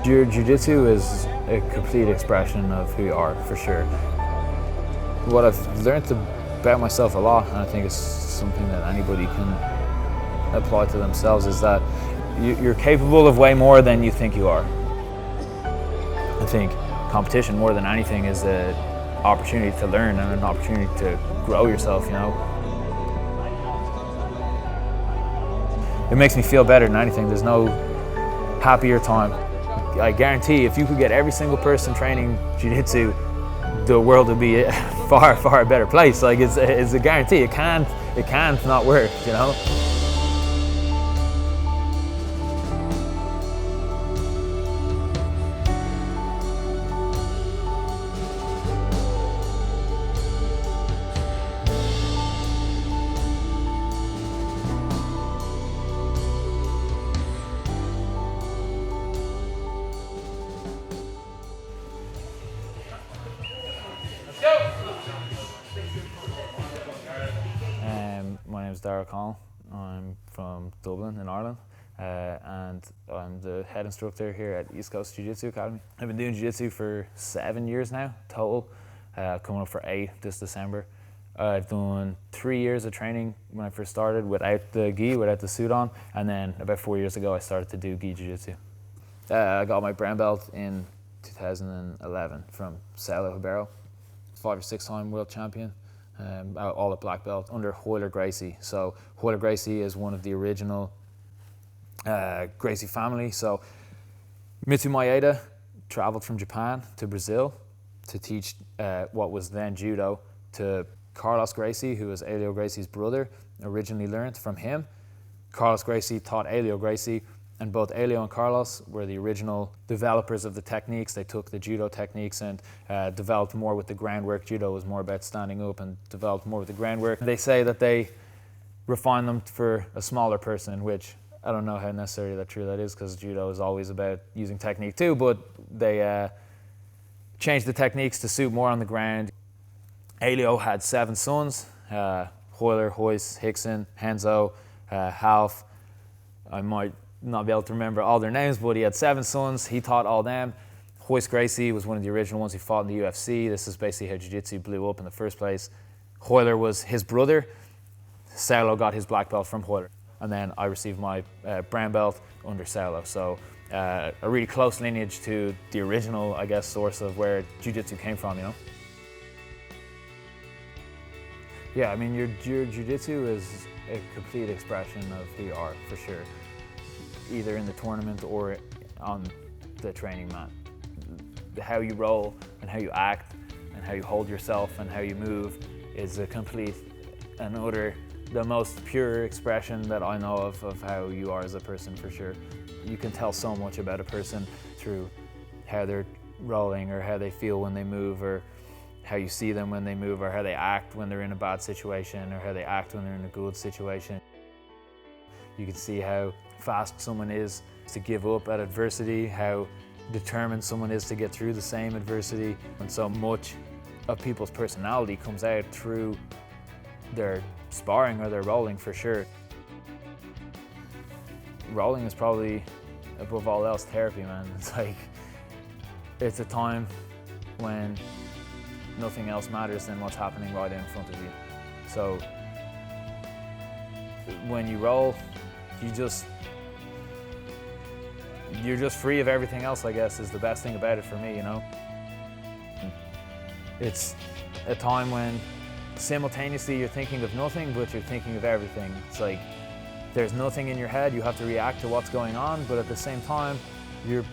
Jiu Jitsu is a complete expression of who you are, for sure. What I've learned about myself a lot, and I think it's something that anybody can apply to themselves, is that you're capable of way more than you think you are. I think competition, more than anything, is an opportunity to learn and an opportunity to grow yourself, you know. It makes me feel better than anything. There's no happier time. I guarantee if you could get every single person training jiu-jitsu, the world would be a far, far better place. Like it's a guarantee. It can't not work, you know. My name is Darragh O Conaill. I'm from Dublin in Ireland, and I'm the head instructor here at East Coast Jiu Jitsu Academy. I've been doing Jiu Jitsu for 7 years now, total, coming up for 8 this December. I've done 3 years of training when I first started without the gi, without the suit on, and then about 4 years ago I started to do gi Jiu Jitsu. I got my brown belt in 2011 from Saulo Ribeiro, 5 or 6 time world champion. All at black belt under Royler Gracie. So Royler Gracie is one of the original Gracie family. So Mitsu Maeda traveled from Japan to Brazil to teach what was then judo to Carlos Gracie, who was Helio Gracie's brother, originally learned from him. Carlos Gracie taught Helio Gracie, and both Helio and Carlos were the original developers of the techniques. They took the judo techniques and developed more with the groundwork. Judo was more about standing up and developed more with the groundwork. They say that they refined them for a smaller person, which I don't know how necessarily true that is, because judo is always about using technique too, but they changed the techniques to suit more on the ground. Helio had 7 sons, Royler, Hoist, Hickson, Henzo, Half. I might not be able to remember all their names, but he had 7 sons. He taught all them. Royce Gracie was one of the original ones who fought in the UFC. This is basically how Jiu-Jitsu blew up in the first place. Royler was his brother. Saulo got his black belt from Royler. And then I received my brown belt under Saulo. So a really close lineage to the original, I guess, source of where Jiu-Jitsu came from, you know? Yeah, I mean, your Jiu-Jitsu is a complete expression of who you are, for sure. Either in the tournament or on the training mat. How you roll and how you act and how you hold yourself and how you move is a complete and utter, the most pure expression that I know of how you are as a person, for sure. You can tell so much about a person through how they're rolling or how they feel when they move, or how you see them when they move, or how they act when they're in a bad situation, or how they act when they're in a good situation. You can see how fast someone is to give up at adversity, how determined someone is to get through the same adversity. And so much of people's personality comes out through their sparring or their rolling, for sure. Rolling is probably, above all else, therapy, man. It's a time when nothing else matters than what's happening right in front of you. So when you roll, you're just free of everything else, I guess, is the best thing about it for me, you know? It's a time when simultaneously you're thinking of nothing, but you're thinking of everything. It's like there's nothing in your head, you have to react to what's going on, but at the same time, you're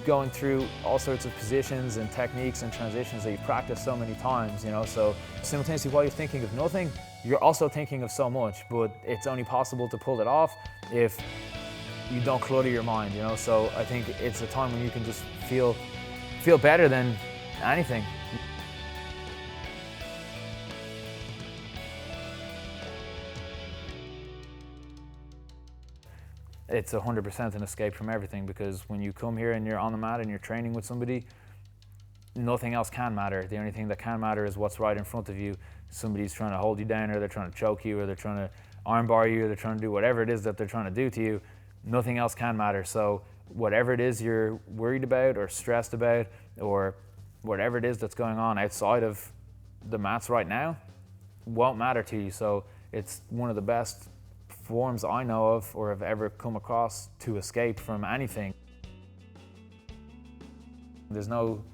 going through all sorts of positions and techniques and transitions that you've practiced so many times, you know? So simultaneously, while you're thinking of nothing, you're also thinking of so much, but it's only possible to pull it off if you don't clutter your mind, you know? So I think it's a time when you can just feel better than anything. It's 100% an escape from everything, because when you come here and you're on the mat and you're training with somebody, nothing else can matter. The only thing that can matter is what's right in front of you. Somebody's trying to hold you down, or they're trying to choke you, or they're trying to armbar you, or they're trying to do whatever it is that they're trying to do to you. Nothing else can matter. So whatever it is you're worried about or stressed about, or whatever it is that's going on outside of the mats right now, won't matter to you. So it's one of the best forms I know of or have ever come across to escape from anything. There's no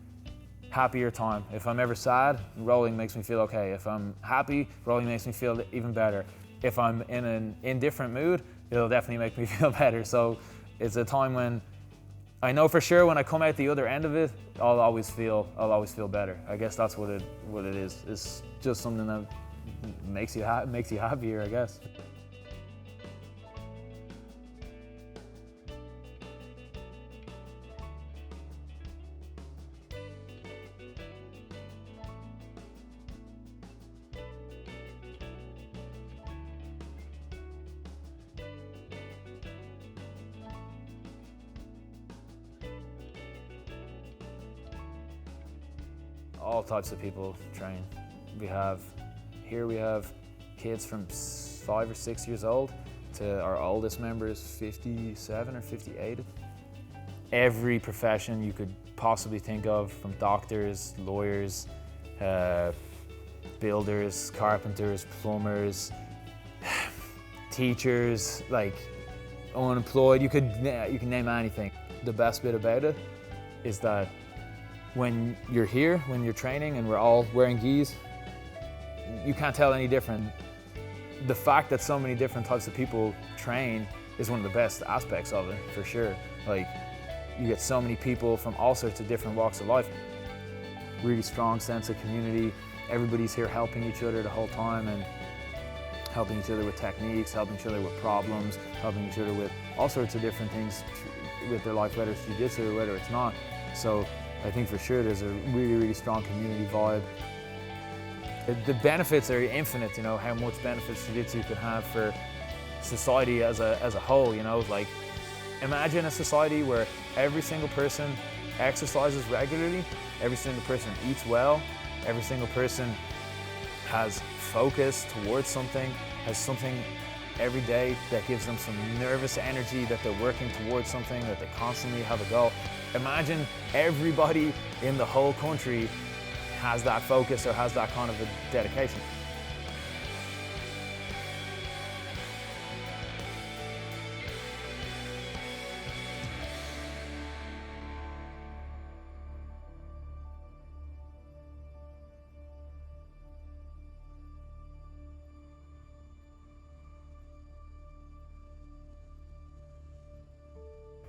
happier time. If I'm ever sad, rolling makes me feel okay. If I'm happy, rolling makes me feel even better. If I'm in an indifferent mood, it'll definitely make me feel better. So it's a time when I know for sure when I come out the other end of it, I'll always feel better. I guess that's what it is. It's just something that makes you happier, I guess. All types of people train. We have kids from 5 or 6 years old to our oldest member is 57 or 58. Every profession you could possibly think of, from doctors, lawyers, builders, carpenters, plumbers, teachers, like unemployed, you can name anything. The best bit about it is that when you're here, when you're training and we're all wearing gis, you can't tell any different. The fact that so many different types of people train is one of the best aspects of it, for sure. Like, you get so many people from all sorts of different walks of life. Really strong sense of community. Everybody's here helping each other the whole time and helping each other with techniques, helping each other with problems, helping each other with all sorts of different things with their life, whether it's jiu-jitsu or whether it's not. So I think for sure there's a really, really strong community vibe. The benefits are infinite, you know, how much benefits jiu-jitsu can have for society as a whole, you know. Like, imagine a society where every single person exercises regularly, every single person eats well, every single person has focus towards something, has something every day that gives them some nervous energy, that they're working towards something, that they constantly have a goal. Imagine everybody in the whole country has that focus or has that kind of a dedication.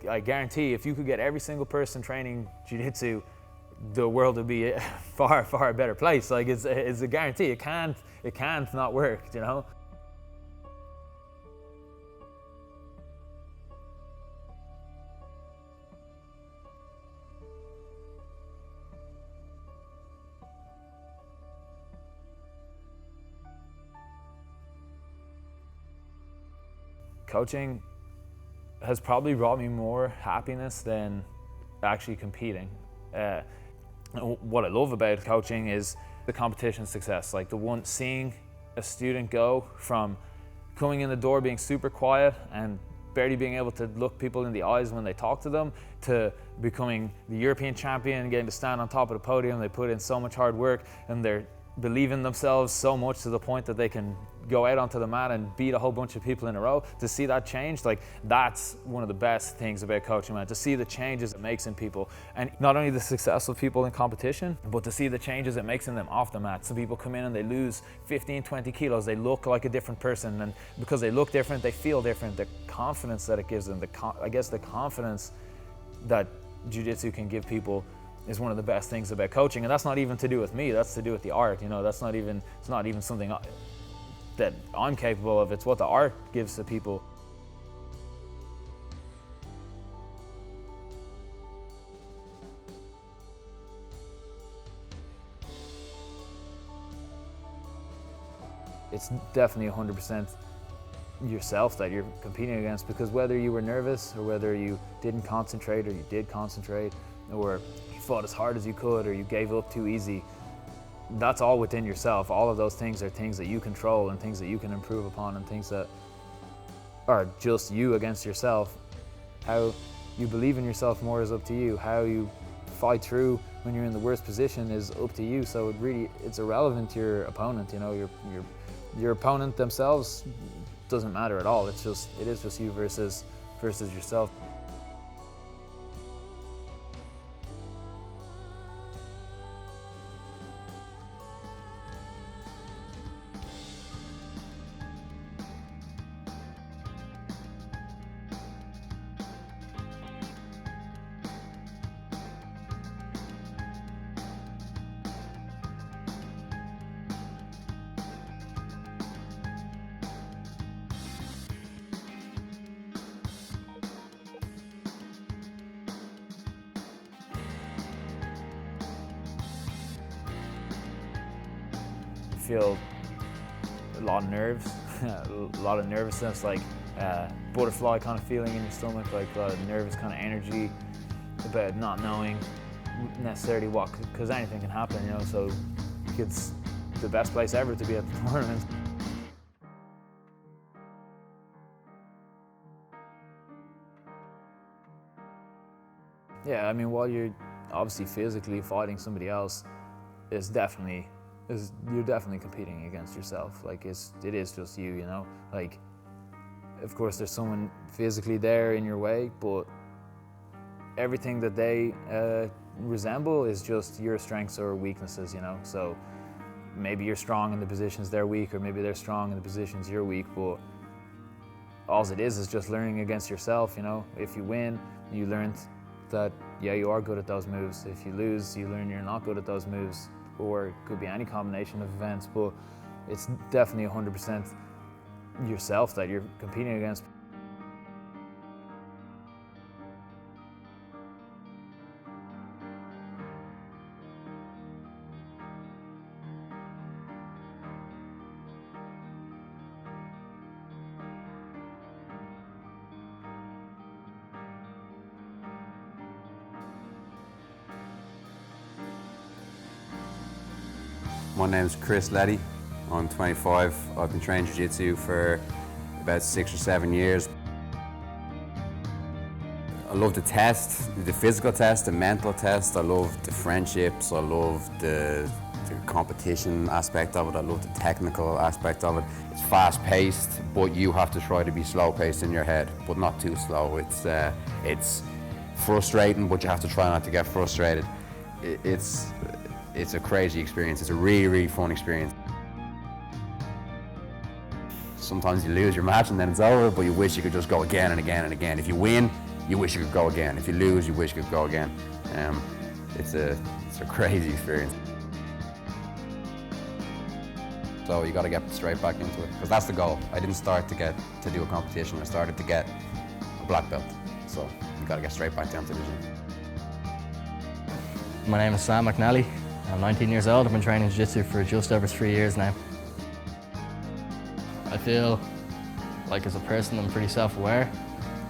I guarantee if you could get every single person training jiu-jitsu, the world would be a far, far better place. Like, it's a guarantee. It can't not work, you know? Coaching has probably brought me more happiness than actually competing. What I love about coaching is the competition success, like seeing a student go from coming in the door being super quiet and barely being able to look people in the eyes when they talk to them, to becoming the European champion and getting to stand on top of the podium. They put in so much hard work and they're believing themselves so much to the point that they can go out onto the mat and beat a whole bunch of people in a row. To see that change, like, that's one of the best things about coaching, man. To see the changes it makes in people, and not only the successful people in competition, but to see the changes it makes in them off the mat. Some people come in and they lose 15, 20 kilos. They look like a different person, and because they look different, they feel different. The confidence that it gives them, I guess the confidence that jiu-jitsu can give people is one of the best things about coaching. And that's not even to do with me, that's to do with the art, you know. It's not even something that I'm capable of. It's what the art gives to people. It's definitely 100% yourself that you're competing against, because whether you were nervous or whether you didn't concentrate or you did concentrate, or you fought as hard as you could or you gave up too easy, that's all within yourself. All of those things are things that you control and things that you can improve upon and things that are just you against yourself. How you believe in yourself more is up to you. How you fight through when you're in the worst position is up to you. So it's irrelevant to your opponent. You know, your opponent themselves doesn't matter at all. It is just you versus yourself. Feel a lot of nerves, a lot of nervousness, like butterfly kind of feeling in your stomach, like a lot of nervous kind of energy about not knowing necessarily what, because anything can happen, you know, so it's the best place ever to be at the tournament. Yeah, I mean, while you're obviously physically fighting somebody else, you're definitely competing against yourself. Like it is just you, you know. Like, of course, there's someone physically there in your way, but everything that they resemble is just your strengths or weaknesses, you know. So maybe you're strong in the positions they're weak, or maybe they're strong in the positions you're weak. But all it is just learning against yourself, you know. If you win, you learned that yeah, you are good at those moves. If you lose, you learn you're not good at those moves. Or it could be any combination of events, but it's definitely 100% yourself that you're competing against. My name's Chris Letty. I'm 25. I've been training Jiu Jitsu for about 6 or 7 years. I love the test, the physical test, the mental test. I love the friendships. I love the competition aspect of it. I love the technical aspect of it. It's fast paced, but you have to try to be slow paced in your head, but not too slow. It's frustrating, but you have to try not to get frustrated. It's a crazy experience. It's a really, really fun experience. Sometimes you lose your match and then it's over, but you wish you could just go again and again and again. If you win, you wish you could go again. If you lose, you wish you could go again. It's a crazy experience. So you got to get straight back into it, because that's the goal. I didn't start to do a competition. I started to get a black belt. So you got to get straight back down to the gym. My name is Sam McNally. I'm 19 years old. I've been training Jiu-Jitsu for just over 3 years now. I feel like as a person I'm pretty self-aware,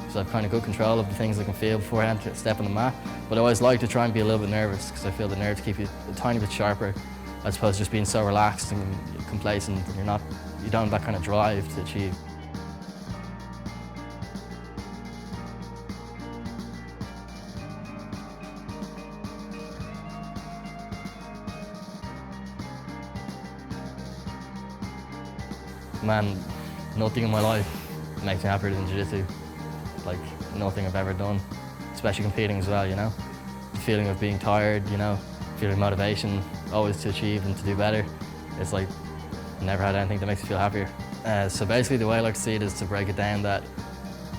so I've kind of good control of the things I can feel before I step on the mat. But I always like to try and be a little bit nervous, because I feel the nerves keep you a tiny bit sharper, as opposed to just being so relaxed and complacent, and you don't have that kind of drive to achieve. Man, nothing in my life makes me happier than Jiu-Jitsu. Like, nothing I've ever done, especially competing as well, you know? The feeling of being tired, you know, feeling motivation always to achieve and to do better. It's like, I've never had anything that makes me feel happier. So basically the way I like to see it is to break it down that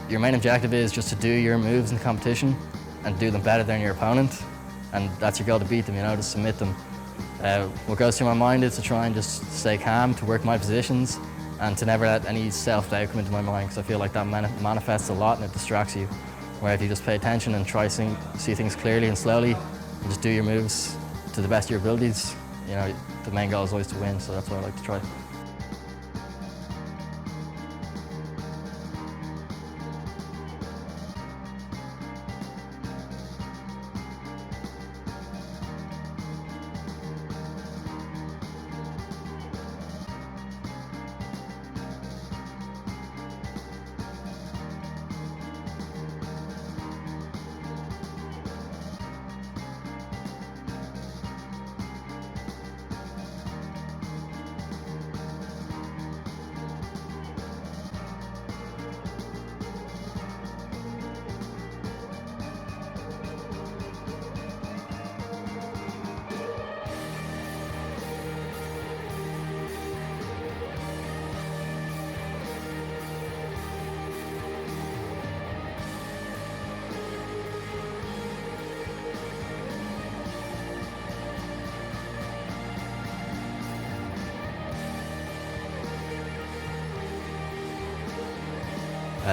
your main objective is just to do your moves in the competition and do them better than your opponent. And that's your goal, to beat them, you know, to submit them. What goes through my mind is to try and just stay calm, to work my positions, and to never let any self-doubt come into my mind, because I feel like that manifests a lot and it distracts you. Where if you just pay attention and try to see things clearly and slowly, and just do your moves to the best of your abilities, you know, the main goal is always to win, so that's what I like to try.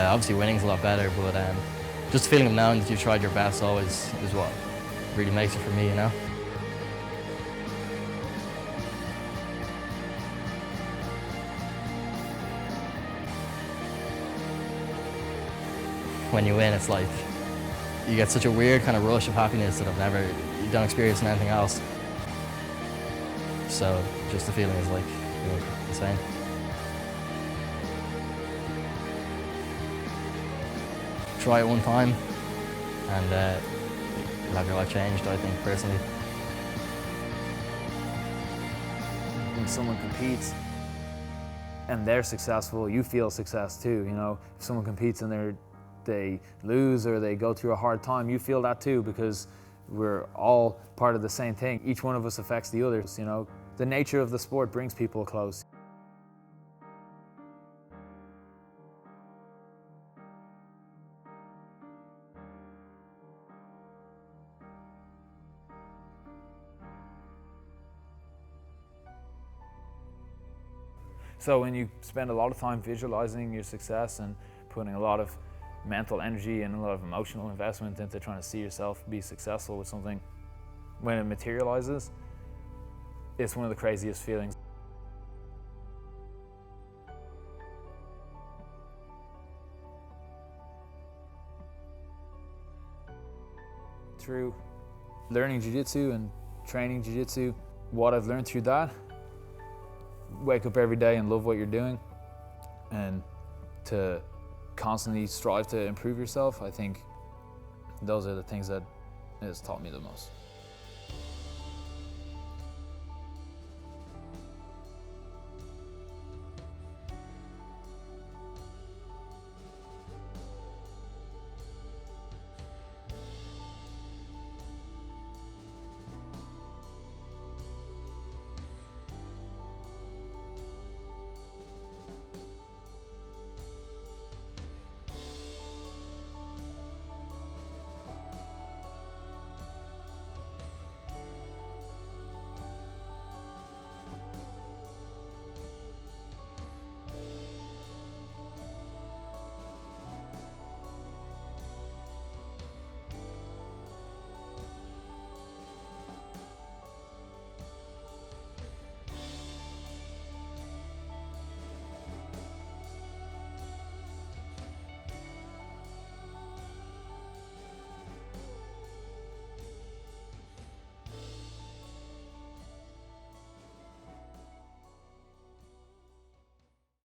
Obviously winning's a lot better, but just the feeling of knowing that you've tried your best always is what really makes it for me, you know? When you win, it's like, you get such a weird kind of rush of happiness that you don't experience in anything else. So just the feeling is like, insane. Try it one time and you'll have your life changed, I think, personally. When someone competes and they're successful, you feel success too, you know? If someone competes and they lose or they go through a hard time, you feel that too, because we're all part of the same thing. Each one of us affects the others, you know? The nature of the sport brings people close. So when you spend a lot of time visualizing your success and putting a lot of mental energy and a lot of emotional investment into trying to see yourself be successful with something, when it materializes, it's one of the craziest feelings. Through learning jiu-jitsu and training jiu-jitsu, what I've learned through that, wake up every day and love what you're doing and to constantly strive to improve yourself, I think those are the things that has taught me the most.